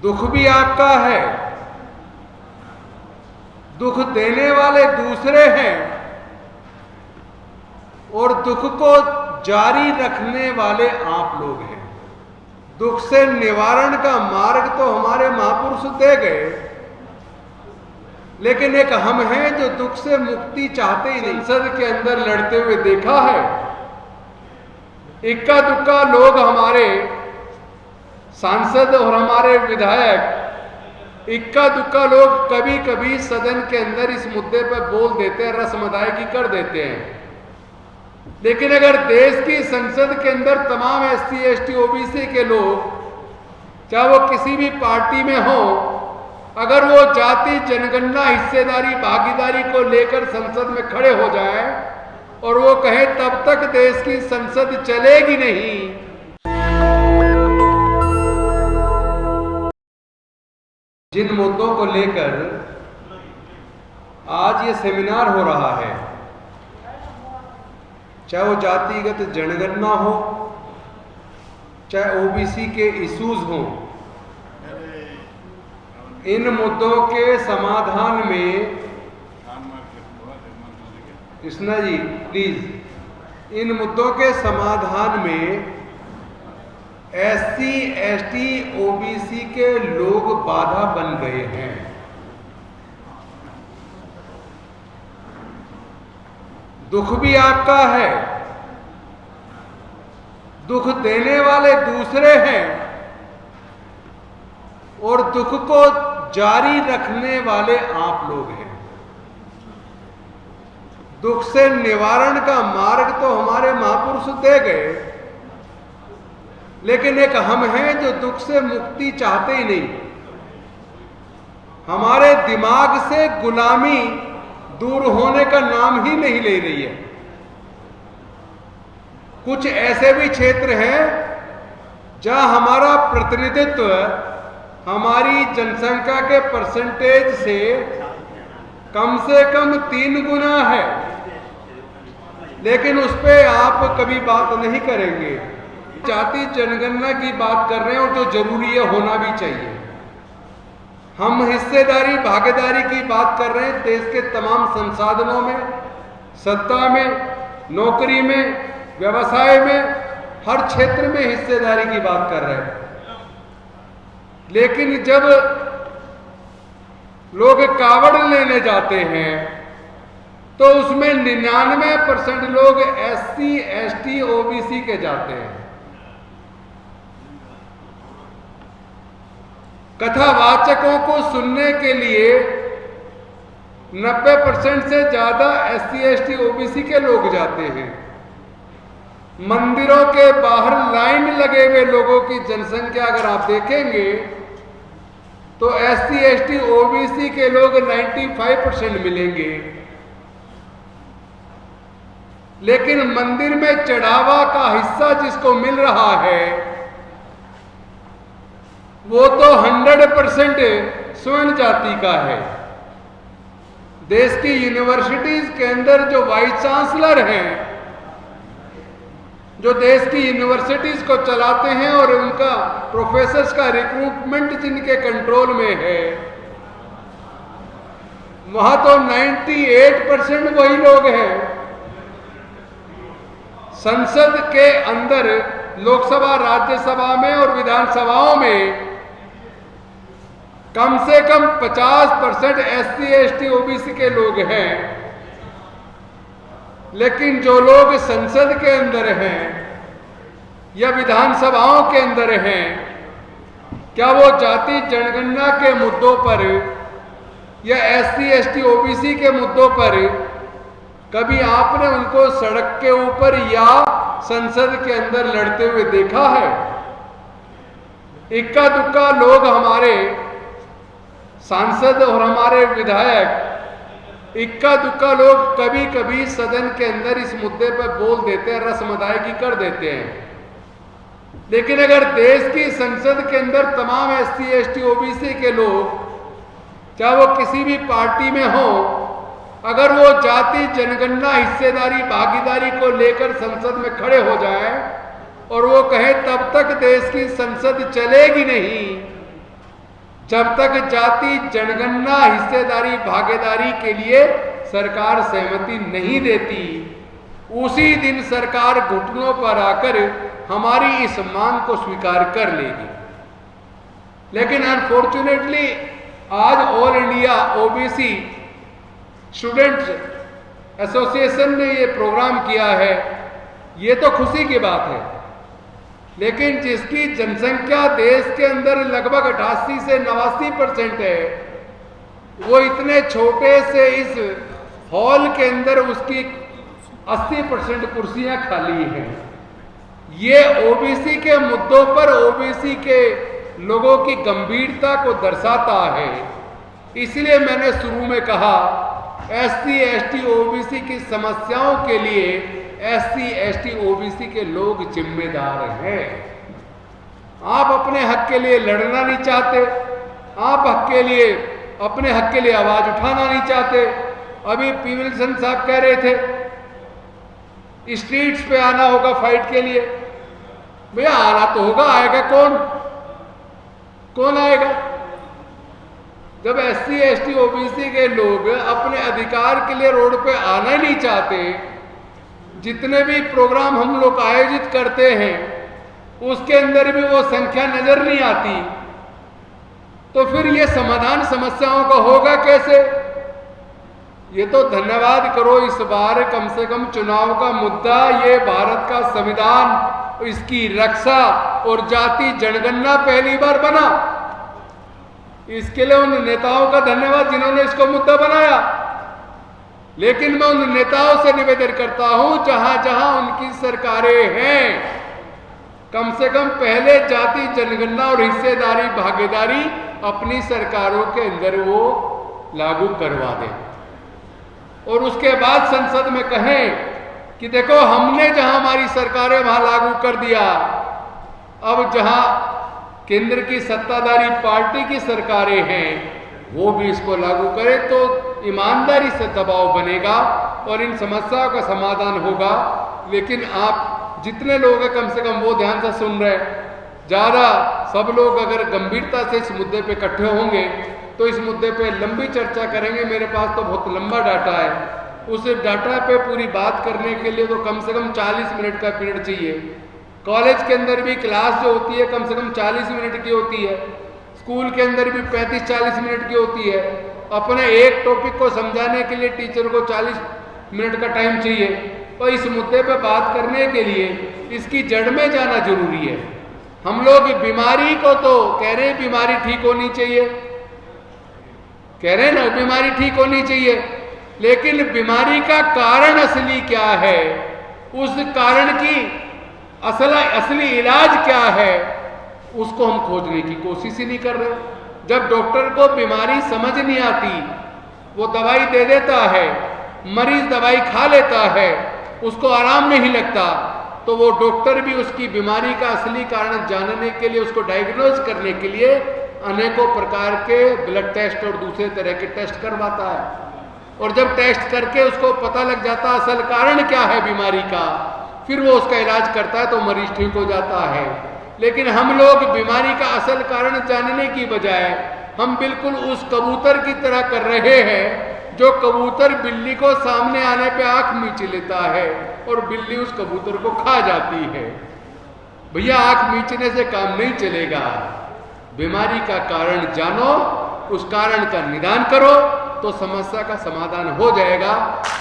दुख भी आपका है, दुख देने वाले दूसरे हैं और दुख को जारी रखने वाले आप लोग हैं। दुख से निवारण का मार्ग तो हमारे महापुरुष दे गए, लेकिन एक हम हैं जो दुख से मुक्ति चाहते ही नहीं। संसद के अंदर लड़ते हुए देखा है, इक्का दुक्का लोग हमारे सांसद और हमारे विधायक, इक्का दुक्का लोग कभी कभी सदन के अंदर इस मुद्दे पर बोल देते हैं, रस्म अदायगी कर देते हैं। लेकिन अगर देश की संसद के अंदर तमाम एससी, एसटी, ओबीसी के लोग, चाहे वो किसी भी पार्टी में हो, अगर वो जाति जनगणना हिस्सेदारी भागीदारी को लेकर संसद में खड़े हो जाए और वो कहे तब तक देश की संसद चलेगी नहीं। जिन मुद्दों को लेकर आज ये सेमिनार हो रहा है, चाहे वो जातिगत जनगणना हो, चाहे ओबीसी के इश्यूज हों, इन मुद्दों के समाधान में, कृष्णा जी प्लीज, इन मुद्दों के समाधान में एससी, एसटी, ओबीसी के लोग बाधा बन गए हैं। दुख भी आपका है, दुख देने वाले दूसरे हैं और दुख को जारी रखने वाले आप लोग हैं। दुख से निवारण का मार्ग तो हमारे महापुरुष दे गए, लेकिन एक हम हैं जो दुख से मुक्ति चाहते ही नहीं। हमारे दिमाग से गुलामी दूर होने का नाम ही नहीं ले रही है। कुछ ऐसे भी क्षेत्र हैं जहां हमारा प्रतिनिधित्व हमारी जनसंख्या के परसेंटेज से कम 3 गुना है, लेकिन उस पर आप कभी बात नहीं करेंगे। जाति जनगणना की बात कर रहे हैं और जो जरूरी है, होना भी चाहिए। हम हिस्सेदारी भागीदारी की बात कर रहे हैं, देश के तमाम संसाधनों में, सत्ता में, नौकरी में, व्यवसाय में, हर क्षेत्र में हिस्सेदारी की बात कर रहे हैं। लेकिन जब लोग कावड़ लेने जाते हैं तो उसमें 99% लोग एससी, एसटी, ओबीसी के जाते हैं। कथावाचकों को सुनने के लिए 90% से ज्यादा एससी, एसटी, ओबीसी के लोग जाते हैं। मंदिरों के बाहर लाइन लगे हुए लोगों की जनसंख्या अगर आप देखेंगे तो एससी, एसटी, ओबीसी के लोग 95% मिलेंगे, लेकिन मंदिर में चढ़ावा का हिस्सा जिसको मिल रहा है वो तो 100% स्वर्ण जाति का है। देश की यूनिवर्सिटीज के अंदर जो वाइस चांसलर हैं, जो देश की यूनिवर्सिटीज को चलाते हैं और उनका प्रोफेसर्स का रिक्रूटमेंट जिनके कंट्रोल में है, वहां तो 98% वही लोग हैं। संसद के अंदर, लोकसभा, राज्यसभा में और विधानसभाओं में कम से कम 50% एससी, एसटी, ओबीसी के लोग हैं, लेकिन जो लोग संसद के अंदर हैं या विधानसभाओं के अंदर हैं, क्या वो जाति जनगणना के मुद्दों पर या एससी, एसटी, ओबीसी के मुद्दों पर कभी आपने उनको सड़क के ऊपर या संसद के अंदर लड़ते हुए देखा है? इक्का दुक्का लोग हमारे सांसद और हमारे विधायक, इक्का दुक्का लोग कभी कभी सदन के अंदर इस मुद्दे पर बोल देते हैं, रस्म अदायगी कर देते हैं। लेकिन अगर देश की संसद के अंदर तमाम एससी, एसटी, ओबीसी के लोग, चाहे वो किसी भी पार्टी में हो, अगर वो जाति जनगणना हिस्सेदारी भागीदारी को लेकर संसद में खड़े हो जाए और वो कहे तब तक देश की संसद चलेगी नहीं, जब तक जाति जनगणना हिस्सेदारी भागीदारी के लिए सरकार सहमति नहीं देती, उसी दिन सरकार घुटनों पर आकर हमारी इस मांग को स्वीकार कर लेगी। लेकिन अनफॉर्चुनेटली आज all India OBC students association ने ये प्रोग्राम किया है, ये तो खुशी की बात है, लेकिन जिसकी जनसंख्या देश के अंदर लगभग 88 से 89% है, वो इतने छोटे से इस हॉल के अंदर उसकी 80% कुर्सियां खाली हैं। ये ओबीसी के मुद्दों पर ओबीसी के लोगों की गंभीरता को दर्शाता है। इसलिए मैंने शुरू में कहा एससी एसटी ओबीसी की समस्याओं के लिए एससी एसटी ओबीसी के लोग जिम्मेदार हैं। आप अपने हक के लिए लड़ना नहीं चाहते, आप अपने हक के लिए आवाज उठाना नहीं चाहते। अभी पी विल्सन साहब कह रहे थे स्ट्रीट्स पे आना होगा फाइट के लिए। भैया आना तो होगा, आएगा कौन आएगा? जब एससी एसटी ओबीसी के लोग अपने अधिकार के लिए रोड पे आना ही नहीं चाहते, जितने भी प्रोग्राम हम लोग आयोजित करते हैं उसके अंदर भी वो संख्या नजर नहीं आती, तो फिर ये समाधान समस्याओं का होगा कैसे? ये तो धन्यवाद करो, इस बार कम से कम चुनाव का मुद्दा ये भारत का संविधान, इसकी रक्षा और जाति जनगणना पहली बार बना। इसके लिए उन नेताओं का धन्यवाद जिन्होंने इसको मुद्दा बनाया। लेकिन मैं उन नेताओं से निवेदन करता हूं जहां जहां उनकी सरकारें हैं, कम से कम पहले जाति जनगणना और हिस्सेदारी भागीदारी अपनी सरकारों के अंदर वो लागू करवा दें और उसके बाद संसद में कहें कि देखो हमने जहां हमारी सरकारें वहां लागू कर दिया, अब जहां केंद्र की सत्ताधारी पार्टी की सरकारें हैं वो भी इसको लागू करे तो ईमानदारी से दबाव बनेगा और इन समस्याओं का समाधान होगा। लेकिन आप जितने लोग हैं कम से कम वो ध्यान से सुन रहे हैं। ज़्यादा सब लोग अगर गंभीरता से इस मुद्दे पे इकट्ठे होंगे तो इस मुद्दे पे लंबी चर्चा करेंगे। मेरे पास तो बहुत लंबा डाटा है, उस डाटा पे पूरी बात करने के लिए तो कम से कम 40 मिनट का पीरियड चाहिए। कॉलेज के अंदर भी क्लास जो होती है कम से कम 40 मिनट की होती है, स्कूल के अंदर भी 35-40 मिनट की होती है। अपने एक टॉपिक को समझाने के लिए टीचर को 40 मिनट का टाइम चाहिए, और इस मुद्दे पे बात करने के लिए इसकी जड़ में जाना जरूरी है। हम लोग बीमारी को तो कह रहे हैं बीमारी ठीक होनी चाहिए, कह रहे हैं ना बीमारी ठीक होनी चाहिए, लेकिन बीमारी का कारण असली क्या है, उस कारण की असली इलाज क्या है, उसको हम खोजने की कोशिश ही नहीं कर रहे। जब डॉक्टर को बीमारी समझ नहीं आती, वो दवाई दे देता है, मरीज दवाई खा लेता है, उसको आराम नहीं लगता, तो वो डॉक्टर भी उसकी बीमारी का असली कारण जानने के लिए, उसको डायग्नोज करने के लिए अनेकों प्रकार के ब्लड टेस्ट और दूसरे तरह के टेस्ट करवाता है। और जब टेस्ट करके उसको पता लग जाता असल कारण क्या है बीमारी का, फिर वो उसका इलाज करता है तो मरीज ठीक हो जाता है। लेकिन हम लोग बीमारी का असल कारण जानने की बजाय हम बिल्कुल उस कबूतर की तरह कर रहे हैं जो कबूतर बिल्ली को सामने आने पे आंख मींच लेता है और बिल्ली उस कबूतर को खा जाती है। भैया आंख मींचने से काम नहीं चलेगा, बीमारी का कारण जानो, उस कारण का निदान करो तो समस्या का समाधान हो जाएगा।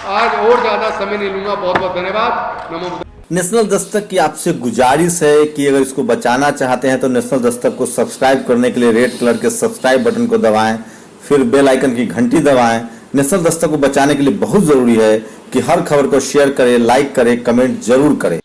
आज और ज्यादा समय नहीं लूंगा, बहुत बहुत धन्यवाद। नमो। नेशनल दस्तक की आपसे गुजारिश है कि अगर इसको बचाना चाहते हैं तो नेशनल दस्तक को सब्सक्राइब करने के लिए रेड कलर के सब्सक्राइब बटन को दबाएं, फिर बेल आइकन की घंटी दबाएं। नेशनल दस्तक को बचाने के लिए बहुत जरूरी है कि हर खबर को शेयर करें, लाइक करें, कमेंट जरूर करें।